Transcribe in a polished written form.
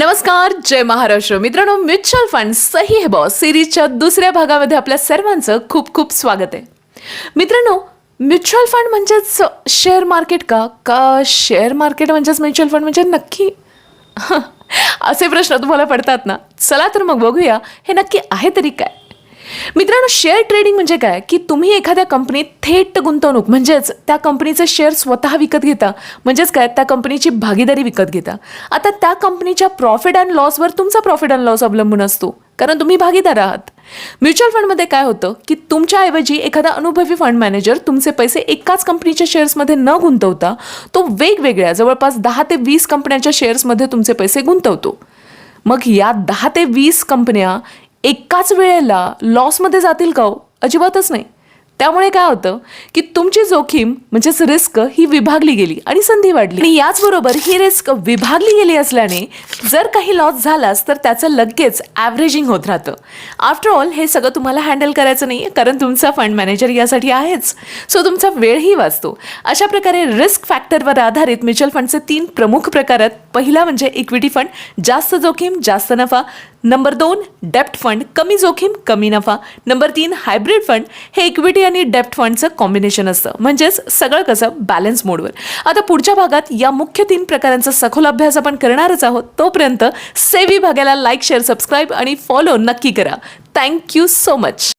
नमस्कार, जय महाराष्ट्र. मित्रांनो, mutual fund सही है बॉस सिरीजच्या दुसऱ्या भागामध्ये आपल्या सर्वांचं खूप खूप स्वागत आहे. मित्रांनो, म्युच्युअल फंड म्हणजेच शेअर मार्केट का शेअर मार्केट म्हणजेच म्युच्युअल फंड म्हणजे नक्की असे प्रश्न तुम्हाला पडतात ना. चला तर मग बघूया हे नक्की आहे तरी काय. मित्रांनो, शेअर ट्रेडिंग म्हणजे काय की तुम्ही एखाद्या कंपनीत थेट गुंतवणूक म्हणजेच त्या कंपनीचे शेअर स्वतः विकत घेता, म्हणजेच काय त्या कंपनीची भागीदारी विकत घेता. आता त्या कंपनीच्या प्रॉफिट अँड लॉसवर तुमचा प्रॉफिट अँड लॉस अवलंबून असतो, कारण तुम्ही भागीदार आहात. म्युच्युअल फंडमध्ये काय होतं की तुमच्याऐवजी एखादा अनुभवी फंड मॅनेजर तुमचे पैसे एकाच कंपनीच्या शेअर्समध्ये न गुंतवता तो वेगवेगळ्या जवळपास 10 ते 20 कंपन्यांच्या शेअर्समध्ये तुमचे पैसे गुंतवतो. मग या 10 ते 20 कंपन्या एकाच वेळेला लॉसमध्ये जातील का? अजिबातच नाही. त्यामुळे काय होतं की तुमची जोखीम म्हणजेच रिस्क ही विभागली गेली आणि संधी वाढली. आणि याचबरोबर ही रिस्क विभागली गेली असल्याने जर काही लॉस झालाच तर त्याचं लगेच ॲव्हरेजिंग होत राहतं. आफ्टर ऑल हे सगळं तुम्हाला हँडल करायचं नाही, कारण तुमचा फंड मॅनेजर यासाठी आहेच. सो तुमचा वेळही वाचतो. अशा प्रकारे रिस्क फॅक्टरवर आधारित म्युच्युअल फंडचे 3 प्रमुख प्रकार आहेत. पहिला म्हणजे इक्विटी फंड, जास्त जोखीम जास्त नफा. नंबर 2 डेप्ट फंड, कमी जोखीम कमी नफा. नंबर 3 हायब्रिड फंड, हे इक्विटी आणि डेप्ट फंडचं कॉम्बिनेशन असतं, म्हणजेच सगळं कसं बॅलन्स मोडवर. आता पुढच्या भागात या मुख्य 3 प्रकारांचा सखोल अभ्यास आपण करणारच आहोत. तोपर्यंत सेवी भागाला लाईक, शेअर, सबस्क्राईब आणि फॉलो नक्की करा. Thank you so much.